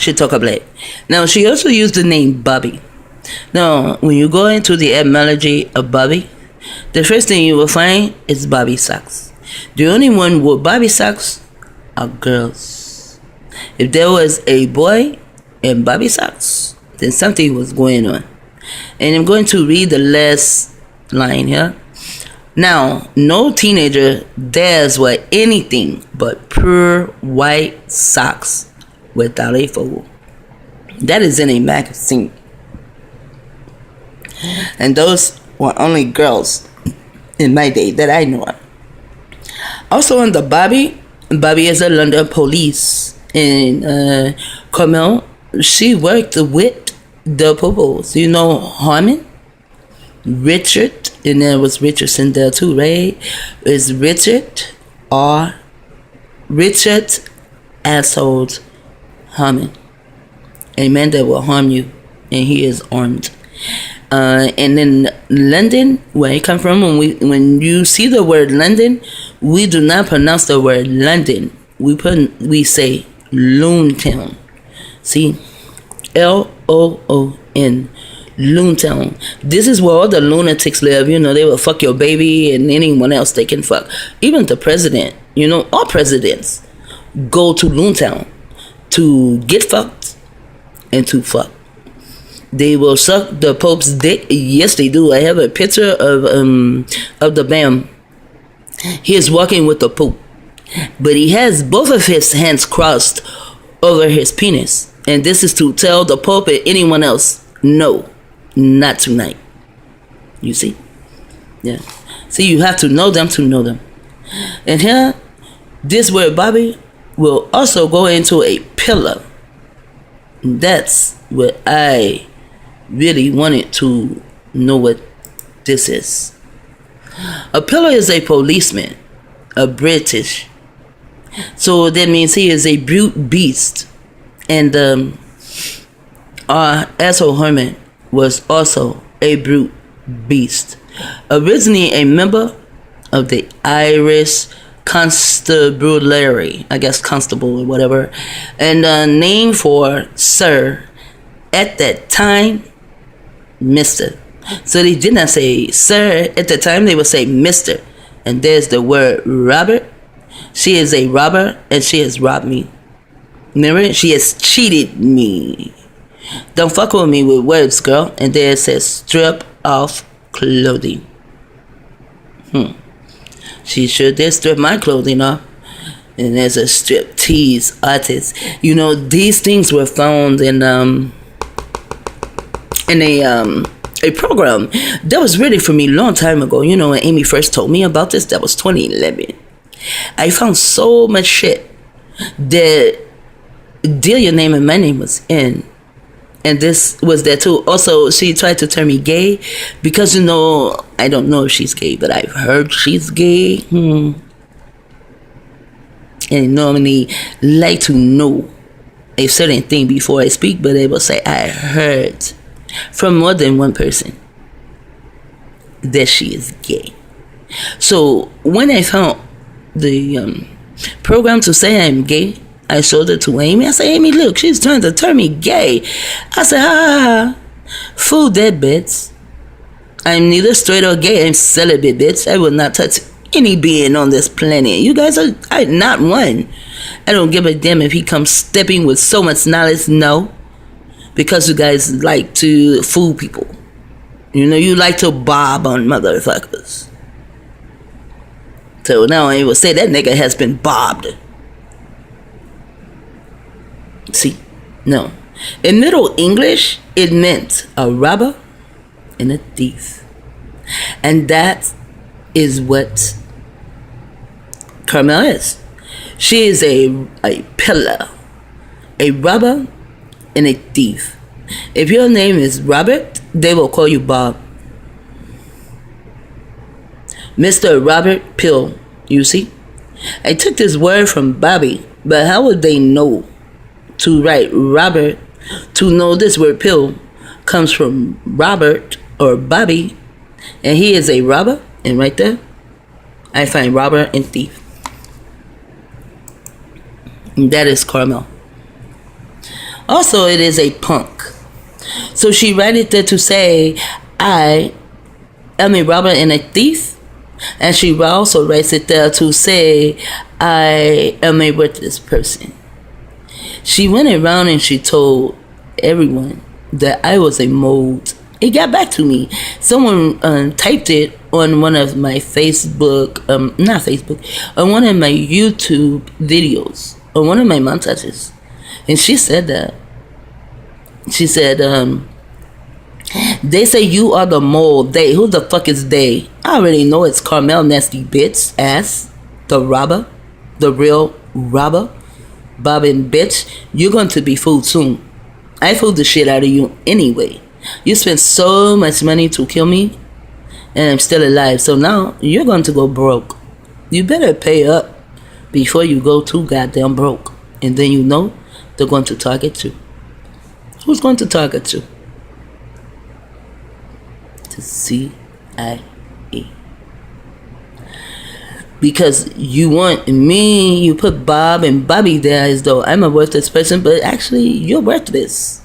She talk black. Now, she also used the name Bobby. Now, when you go into the etymology of Bobby, the first thing you will find is Bobby socks. The only one with Bobby socks are girls. If there was a boy in Bobby socks, then something was going on. And I'm going to read the last line here. Now, no teenager dares wear anything but pure white socks without a fold. That is in a magazine. And those were only girls in my day that I know of. Also on the Bobby is a London police. And Carmel, she worked with the Popos. You know Harmon? Richard, and there was Richardson there too, right? It's Richard asshole Harmon. A man that will harm you, and he is armed. And in London, where I come from, when you see the word London, we do not pronounce the word London. We say Loontown. See, Loon. Loontown. This is where all the lunatics live. You know, they will fuck your baby and anyone else they can fuck. Even the president. You know, all presidents go to Loontown to get fucked and to fuck. They will suck the Pope's dick. Yes, they do. I have a picture of the Bam. He is walking with the Pope, but he has both of his hands crossed over his penis, and this is to tell the Pope and anyone else, no, not tonight. You see? Yeah. See, you have to know them to know them. And here, this word Bobby will also go into a pillar. That's what I really wanted to know what this is. A pillar is a policeman, a British. So that means he is a brute beast. And our asshole Herman was also a brute beast. Originally a member of the Irish Constabulary, I guess constable or whatever, and name for sir at that time, Mr. So they did not say sir at the time, they would say Mr. And there's the word Robert. She is a robber and she has robbed me. Remember, she has cheated me. Don't fuck with me with words, girl. And there it says strip off clothing. She sure did strip my clothing off. And there's a strip tease artist. You know, these things were found in a program that was ready for me a long time ago. You know, when Amy first told me about this, that was 2011. I found so much shit that Delia name and my name was in. And this was there too. Also, she tried to turn me gay because, you know, I don't know if she's gay, but I've heard she's gay. And I normally like to know a certain thing before I speak, but they will say, I heard from more than one person that she is gay. So when I found the program to say I'm gay, I showed it to Amy. I said, Amy, look, she's trying to turn me gay. I said, fool that bitch. I'm neither straight or gay. I'm celibate, bitch. I will not touch any being on this planet. You guys are not one. I don't give a damn if he comes stepping with so much knowledge. No. Because you guys like to fool people. You know, you like to bob on motherfuckers. So now I will say that nigga has been bobbed. See, no. In Middle English, it meant a robber and a thief. And that is what Carmel is. She is a pillar, a robber, and a thief. If your name is Robert, they will call you Bob. Mr. Robert Pill, you see? I took this word from Bobby, but how would they know to write Robert, to know this word pill comes from Robert or Bobby, and he is a robber, and right there, I find robber and thief. And that is Carmel. Also, it is a punk. So she write it there to say, I am a robber and a thief. And she also writes it there to say, I am a worthless person. She went around and she told everyone that I was a mold. It got back to me. Someone typed it on one of my Facebook, not Facebook, on one of my YouTube videos, on one of my montages. And she said that. She said, they say you are the mold. They, who the fuck is they? I already know it's Carmel, nasty bitch, ass, the robber, the real robber, bobbing bitch. You're going to be fooled soon. I fooled the shit out of you anyway. You spent so much money to kill me, and I'm still alive. So now you're going to go broke. You better pay up before you go too goddamn broke. And then you know they're going to target you. Who's going to target you? The CIA. Because you want me, you put Bob and Bobby there as though I'm a worthless person, but actually you're worthless.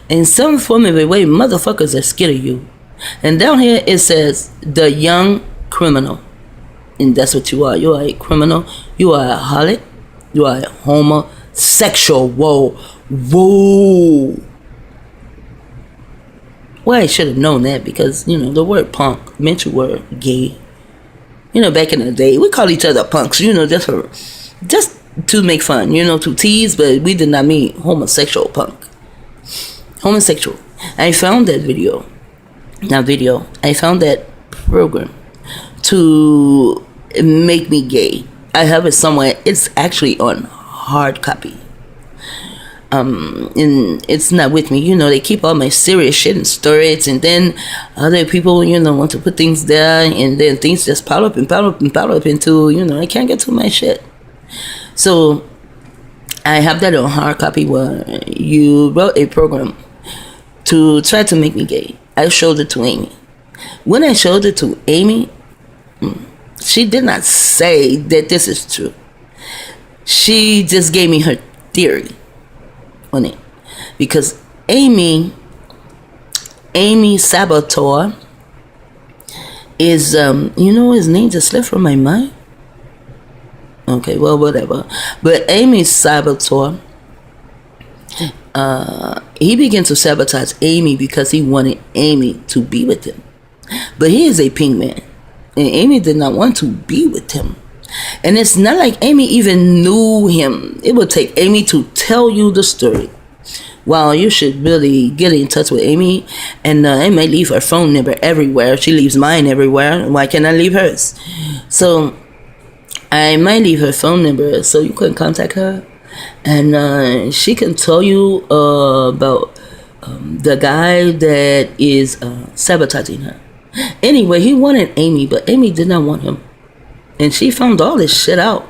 In some form of a way, motherfuckers are scared of you. And down here it says, the young criminal. And that's what you are. You are a criminal. You are a harlot. You are a homosexual. Whoa. Whoa. Well, I should have known that because, you know, the word punk meant you were gay. You know, back in the day, we called each other punks, you know, just to make fun, you know, to tease, but we did not mean homosexual punk. Homosexual. I found that video. I found that program to make me gay. I have it somewhere. It's actually on hard copy. And it's not with me, you know. They keep all my serious shit in storage, and then other people, you know, want to put things there, and then things just pile up into, you know, I can't get to my shit. So I have that on hard copy where you wrote a program to try to make me gay. I showed it to Amy. When I showed it to Amy, she did not say that this is true. She just gave me her theory on it, because Amy Saboteur is you know, his name just slipped from my mind. Okay, well, whatever. But Amy Saboteur, he began to sabotage Amy because he wanted Amy to be with him. But he is a pink man, and Amy did not want to be with him. And it's not like Amy even knew him. It would take Amy to tell you the story. Well, you should really get in touch with Amy. And I might leave her phone number everywhere. She leaves mine everywhere. Why can't I leave hers? So I might leave her phone number so you can contact her. And she can tell you about the guy that is sabotaging her. Anyway, he wanted Amy, but Amy did not want him. And she found all this shit out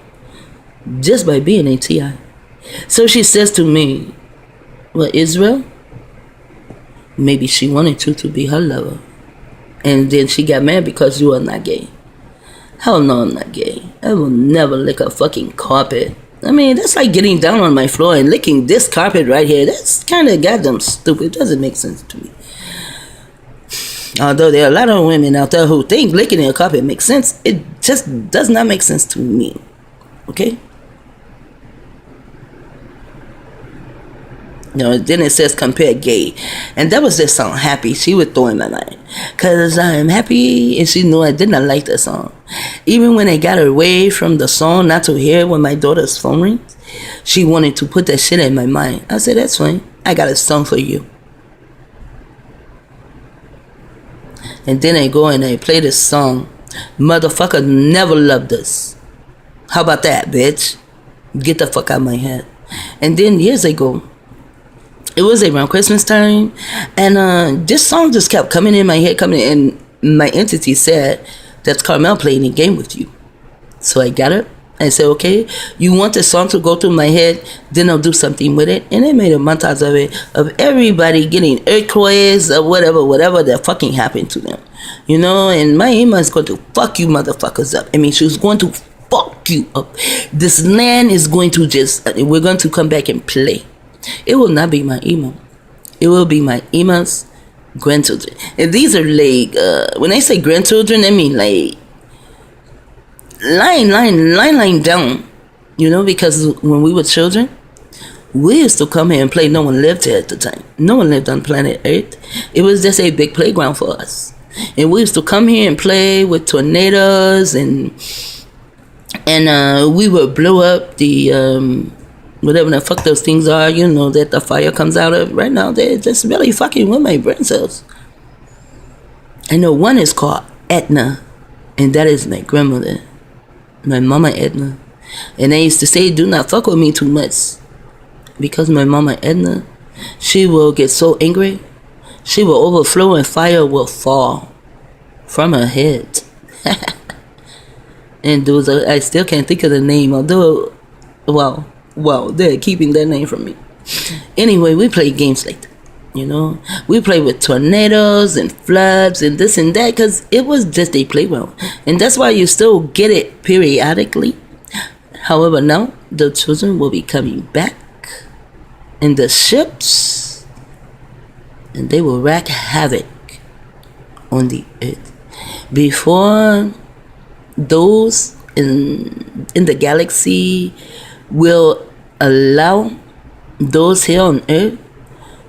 just by being a TI. So she says to me, well, Israel, maybe she wanted you to be her lover. And then she got mad because you are not gay. Hell no, I'm not gay. I will never lick a fucking carpet. I mean, that's like getting down on my floor and licking this carpet right here. That's kind of goddamn stupid. It doesn't make sense to me. Although there are a lot of women out there who think licking a carpet makes sense, it just does not make sense to me. Okay? No, then it says compare gay. And that was just song Happy. She would throw in my mind. Because I'm happy, and she knew I did not like that song. Even when I got away from the song not to hear when my daughter's phone rings, she wanted to put that shit in my mind. I said, that's fine. I got a song for you. And then I go and I play this song. Motherfucker never loved us. How about that, bitch? Get the fuck out of my head. And then years ago, it was around Christmas time, and this song just kept coming in my head, and my entity said, that's Carmel playing a game with you. So I got it. I said, okay, you want this song to go through my head, then I'll do something with it. And they made a montage of it, of everybody getting earthquakes or whatever that fucking happened to them. You know, and my Emma is going to fuck you motherfuckers up. I mean, she's going to fuck you up. This land is going to we're going to come back and play. It will not be my emo. It will be my ema's grandchildren. And these are like, when I say grandchildren, I mean like line down. You know, because when we were children, we used to come here and play. No one lived here at the time. No one lived on planet Earth. It was just a big playground for us. And we used to come here and play with tornadoes, and we would blow up the whatever the fuck those things are, you know, that the fire comes out of. Right now, they're just really fucking with my brain cells. I know one is called Edna, and that is my grandmother, my mama Edna. And they used to say, do not fuck with me too much, because my mama Edna, she will get so angry, she will overflow and fire will fall from her head. And those are, I still can't think of the name, although, wow, they're keeping that name from me. Anyway, we play games like that, you know. We play with tornadoes and floods and this and that, because it was just a playground. And that's why you still get it periodically. However, now the children will be coming back in the ships, and they will wreak havoc on the earth. Before those in the galaxy will allow those here on earth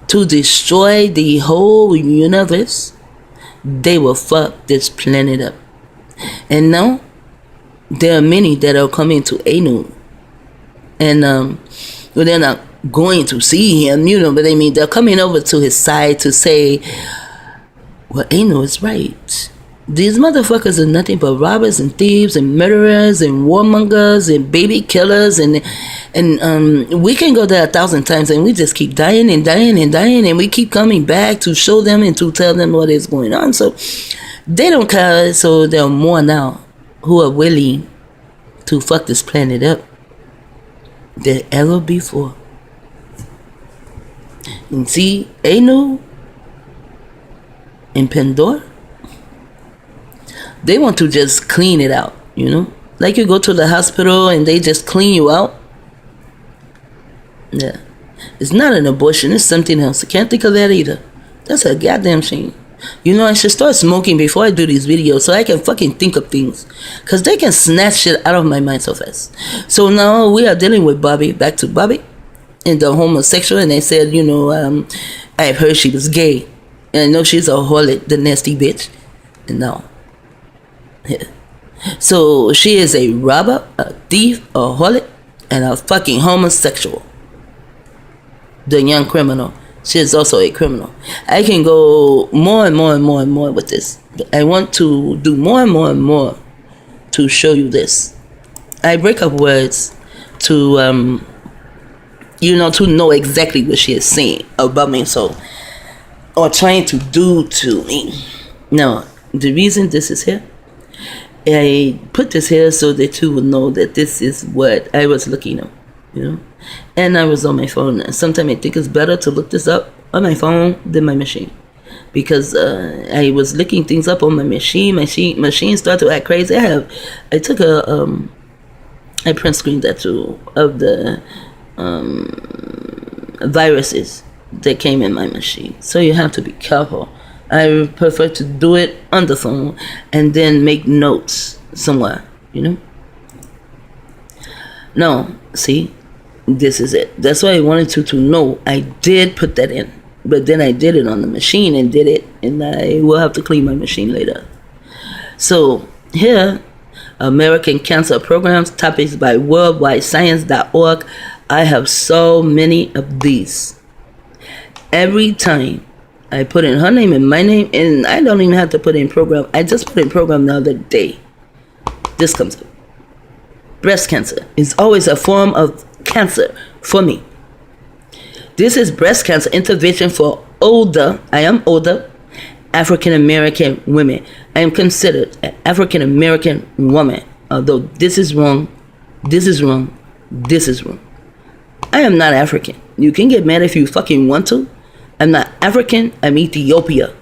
to destroy the whole universe, they will fuck this planet up. And now there are many that are coming to Anu, and they're not going to see him, you know, but I mean, they're coming over to his side to say, well, Anu is right. These motherfuckers are nothing but robbers and thieves and murderers and warmongers and baby killers, and we can go there 1,000 times and we just keep dying and dying and dying, and we keep coming back to show them and to tell them what is going on. So they don't care. So there are more now who are willing to fuck this planet up than ever before. And see, Anu and Pandora, they want to just clean it out, you know? Like you go to the hospital and they just clean you out. Yeah. It's not an abortion, it's something else. I can't think of that either. That's a goddamn shame. You know, I should start smoking before I do these videos so I can fucking think of things. Because they can snatch shit out of my mind so fast. So now we are dealing with Bobby, back to Bobby, and the homosexual. And they said, you know, I've heard she was gay. And I know she's a harlot, the nasty bitch. And now, yeah. So she is a robber, a thief, a harlot, and a fucking homosexual. The young criminal. She is also a criminal. I can go more and more and more and more with this. I want to do more and more and more to show you this. I break up words to, you know, to know exactly what she is saying about me, so, or trying to do to me. Now, the reason this is here, I put this here so that you will know that this is what I was looking at, you know. And I was on my phone. Sometimes I think it's better to look this up on my phone than my machine, because I was looking things up on my machine. Machine started to act crazy. I took I print screened that too of the viruses that came in my machine. So you have to be careful. I prefer to do it on the phone and then make notes somewhere, you know. No, see. This is it. That's why I wanted you to know I did put that in. But then I did it on the machine and did it. And I will have to clean my machine later. So here, American Cancer Programs, topics by worldwidescience.org. I have so many of these. Every time I put in her name and my name, and I don't even have to put in program. I just put in program the other day. This comes up. Breast cancer is always a form of cancer for me. This is breast cancer intervention for older, I am older, African American women. I am considered an African American woman. Although this is wrong, this is wrong, this is wrong. I am not African. You can get mad if you fucking want to. I'm not African, I'm Ethiopia.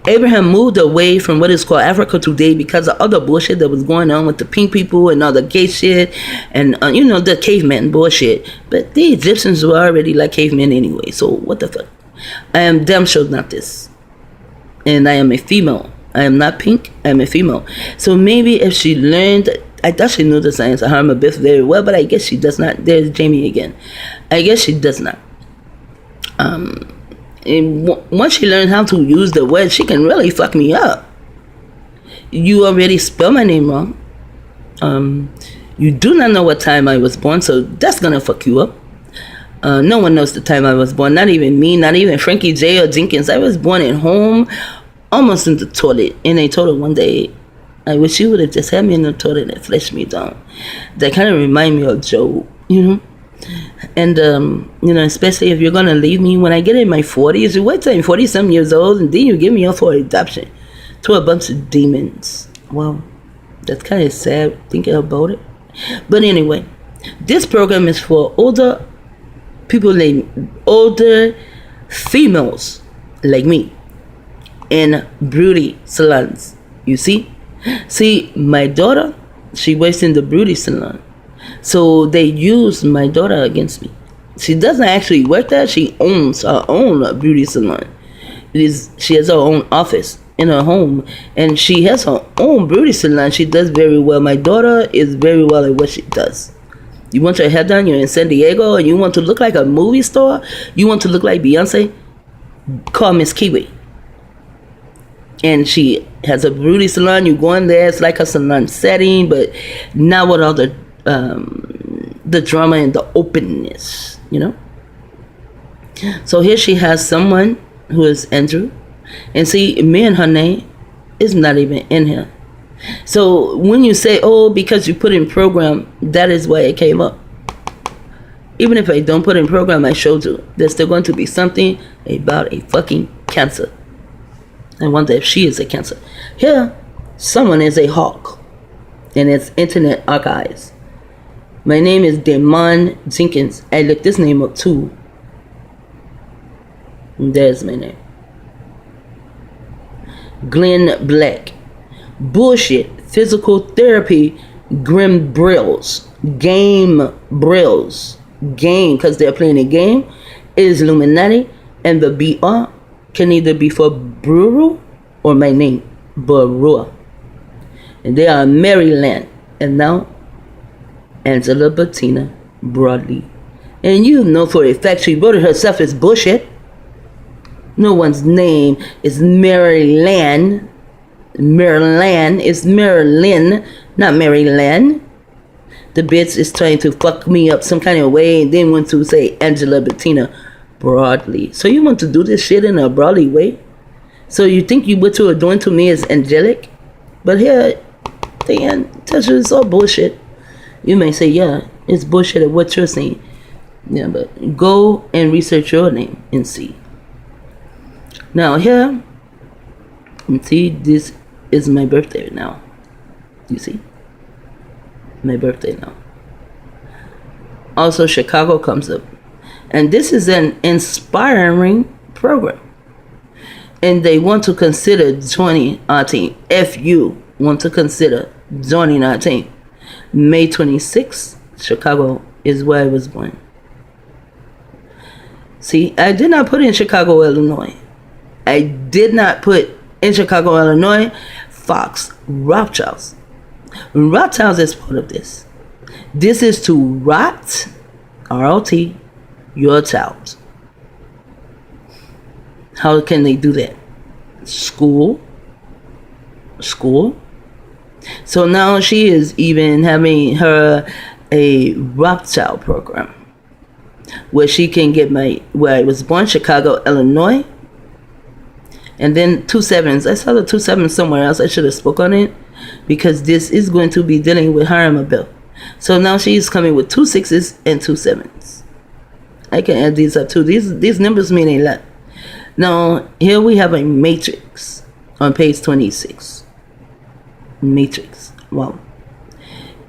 Abraham moved away from what is called Africa today because of other bullshit that was going on with the pink people and all the gay shit and, the caveman bullshit. But the Egyptians were already like cavemen anyway, so what the fuck? I am damn sure not this. And I am a female. I am not pink, I am a female. So maybe if she learned, I thought she knew the science of Harma Biff very well, but I guess she does not. There's Jamie again. I guess she does not. And once she learned how to use the word, she can really fuck me up. You already spelled my name wrong. You do not know what time I was born, so that's gonna fuck you up. No one knows the time I was born, not even me, not even Frankie J or Jenkins. I was born at home, almost in the toilet, in a toilet one day. I wish you would have just had me in the toilet and flushed me down. That kind of remind me of Joe, And, especially if you're going to leave me when I get in my 40s, you wait till I'm 40-some years old, and then you give me up for adoption to a bunch of demons. Wow, that's kind of sad thinking about it. But anyway, this program is for older people, older females like me in beauty salons. You see? See, my daughter, she works in the beauty salon. So they use my daughter against me. She doesn't actually work there. She owns her own beauty salon. She has her own office in her home, and she has her own beauty salon. She does very well. My daughter is very well at what she does. You want your hair done, you're in San Diego, and you want to look like a movie star, you want to look like Beyonce, call Miss Kiwi. And she has a beauty salon. You go in there, it's like a salon setting, but not with all the drama and the openness, So here she has someone who is Andrew, and see, me and her name is not even in here. So when you say, oh, because you put in program, that is why it came up. Even if I don't put in program, I showed you, there's still going to be something about a fucking cancer. I wonder if she is a cancer. Here, someone is a hawk in its internet archives. My name is Damon Jenkins. I looked this name up too. And there's my name. Glenn Black. Bullshit. Physical therapy. Grim Brills. Game Brills. Game, because they're playing a game, is Illuminati. And the BR can either be for Brewer or my name, Brewer. And they are Maryland. And now, Angela Bettina Broadley. And you know for a fact she wrote it herself as bullshit. No one's name is Maryland. Maryland is Marilyn, not Maryland. The bitch is trying to fuck me up some kind of way and then want to say Angela Bettina Broadly. So you want to do this shit in a Broadly way? So you think what you are doing to me is angelic? But here, Dan tells you it's all bullshit. You may say, yeah, it's bullshit at what you're saying. Yeah, but go and research your name and see. Now here, and see, this is my birthday now. You see? My birthday now. Also, Chicago comes up. And this is an inspiring program. And they want to consider joining our team. If you want to consider joining our team. May 26th, Chicago is where I was born. See, I did not put in Chicago, Illinois. I did not put in Chicago, Illinois, Fox Rothschilds. Rothschilds is part of this. This is to rot, R-O-T, your child. How can they do that? School. So now she is even having a Rothschild program where she can get where I was born, Chicago, Illinois. And then 2 sevens. I saw the 2 sevens somewhere else. I should have spoke on it because this is going to be dealing with Harima Bill. So now she's coming with 2 6s and 2 7s. I can add these up too. These numbers mean a lot. Now here we have a matrix on page 26. Matrix. Wow.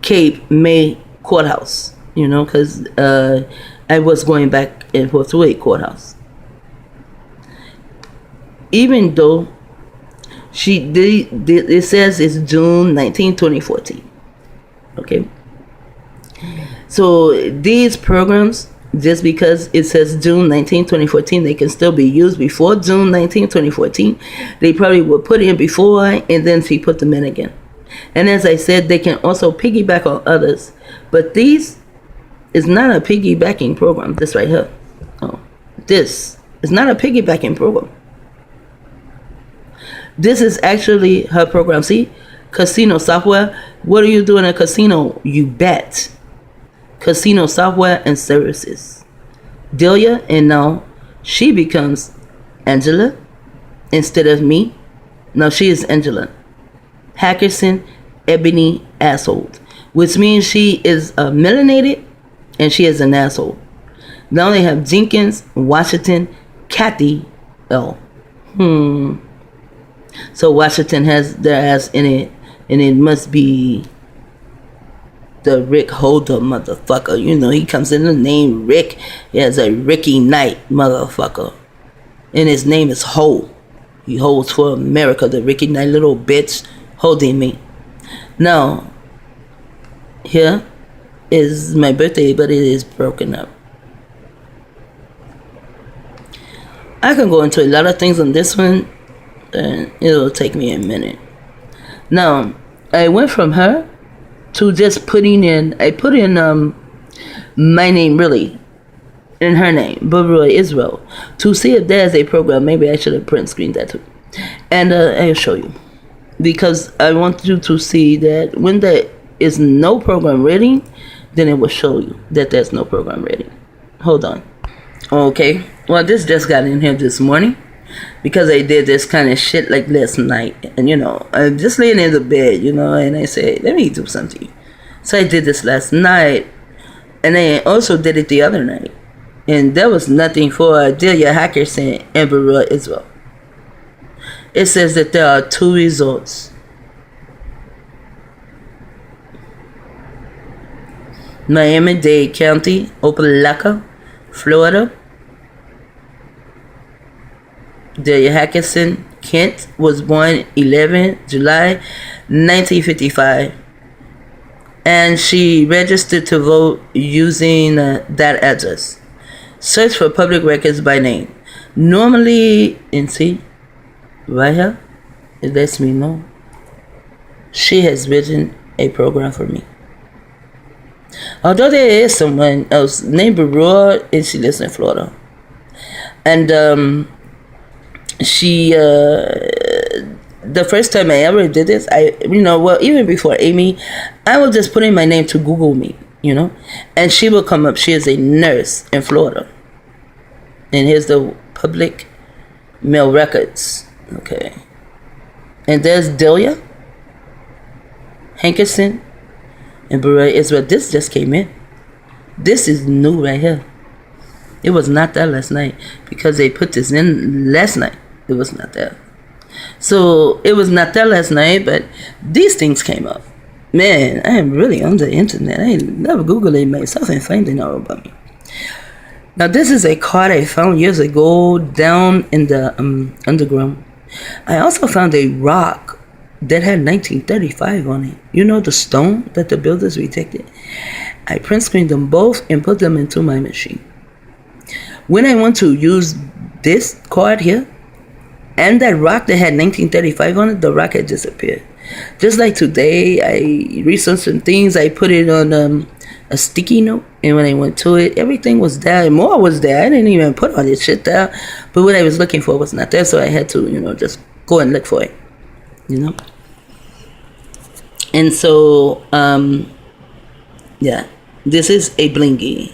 Cape May Courthouse. Because I was going back and forth to a courthouse. Even though It says it's June 19, 2014. Okay. So these programs, just because it says June 19, 2014, they can still be used before June 19, 2014. They probably will put in before and then she put them in again. And as I said, they can also piggyback on others. But these is not a piggybacking program. This right here. Oh, this is not a piggybacking program. This is actually her program. See? Casino software. What do you do in a casino? You bet. Casino software and services. Delia, and now she becomes Angela instead of me. Now she is Angela Hackerson Ebony Asshole, which means she is melanated and she is an asshole. Now they have Jenkins, Washington, Kathy L. So Washington has their ass in it, and it must be the Rick Holder motherfucker. You know, he comes in the name Rick. He has a Ricky Knight motherfucker. And his name is Ho. He holds for America, the Ricky Knight little bitch holding me. Now, here is my birthday, but it is broken up. I can go into a lot of things on this one, and it'll take me a minute. Now, I went from her to just putting in, I put in my name really, in her name, Barbara Israel, to see if there's a program. Maybe I should have print screened that too. And I'll show you. Because I want you to see that when there is no program ready, then it will show you that there's no program ready. Hold on. Okay. Well, this just got in here this morning. Because I did this kind of shit like last night. And, you know, I'm just laying in the bed, you know, and I say, let me do something. So I did this last night. And I also did it the other night. And there was nothing for Delia Hackerson and Barua Israel. It says that there are 2 results. Miami-Dade County, Opelika, Florida. Delia Hackerson Kent was born 11 July 1955, and she registered to vote using that address. Search for public records by name. Normally, and see, right here, it lets me know she has written a program for me. Although there is someone else named Barua, and she lives in Florida, and she the first time I ever did this, even before Amy, I would just put in my name to Google me, you know, and she will come up. She is a nurse in Florida, and here's the public mail records. Okay, and there's Delia Hankerson and Beret Israel. This just came in. This is new right here. It was not there last night because they put this in last night. It was not there. So it was not there last night, but these things came up. Man, I am really on the internet. I never Googled it myself and finding out about me. Now this is a card I found years ago down in the underground. I also found a rock that had 1935 on it. You know, the stone that the builders rejected. I print screened them both and put them into my machine. When I want to use this card here and that rock that had 1935 on it, the rock had disappeared. Just like today, I researched some things. I put it on a sticky note, and when I went to it, everything was there. And more was there. I didn't even put all this shit there, but what I was looking for was not there, so I had to, just go and look for it, And so, yeah, this is a blingy.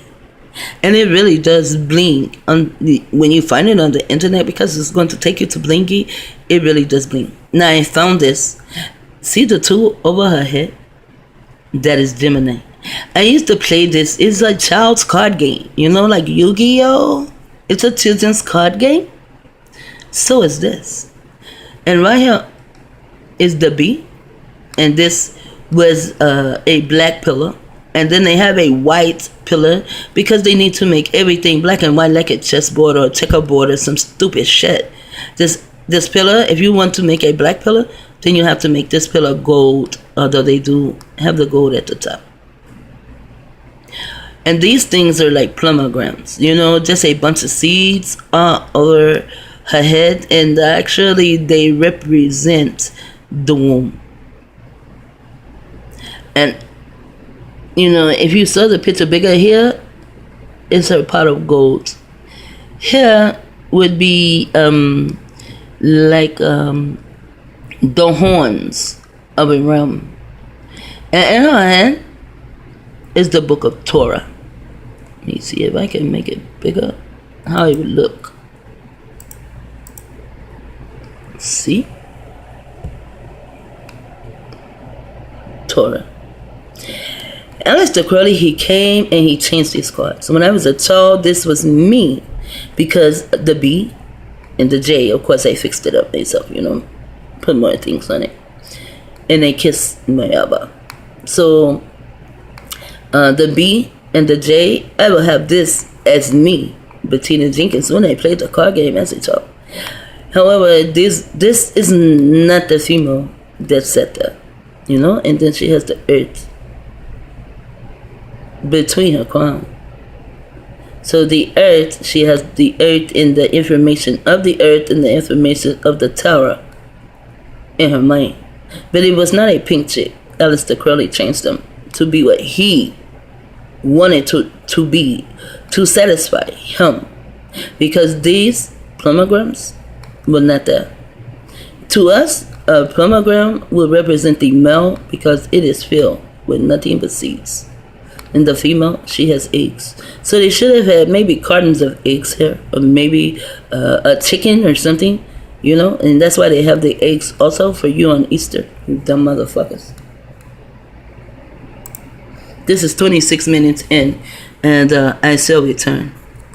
And it really does bling when you find it on the internet, because it's going to take you to blingy. It really does bling. Now I found this. See the two over her head? That is Gemini. I used to play this. It's a child's card game. Like Yu-Gi-Oh! It's a children's card game. So is this. And right here is the B. And this was a black pillar. And then they have a white pillar because they need to make everything black and white, like a chessboard or a checkerboard or some stupid shit. Just this pillar, if you want to make a black pillar, then you have to make this pillar gold, although they do have the gold at the top. And these things are like PROgRAMs, you know, just a bunch of seeds over her head, and actually they represent the womb. And, you know, if you saw the picture bigger here, it's a pot of gold. Here would be like the horns of a ram. And in her hand is the book of Torah. Let me see if I can make it bigger, how it would look. See? Torah. Aleister Crowley, he came and he changed these cards. When I was a child, this was me, because the B and the J, of course, I fixed it up myself, you know, put more things on it, and I kissed my elbow. So the B and the J, I will have this as me, Bettina Jenkins, when I played the card game as a child. However, this is not the female that's set there, you know, and then she has the earth between her crown. So the earth, she has the earth in the information of the earth and the information of the tower in her mind. But it was not a pink chick. Aleister Crowley changed them to be what he wanted to be, to satisfy him. Because these PROgRAMs were not there. To us, a PROgRAM will represent the male because it is filled with nothing but seeds. And the female, she has eggs. So they should have had maybe cartons of eggs here, or maybe a chicken or something, you know. And that's why they have the eggs also for you on Easter, you dumb motherfuckers. This is 26 minutes in, and I shall return.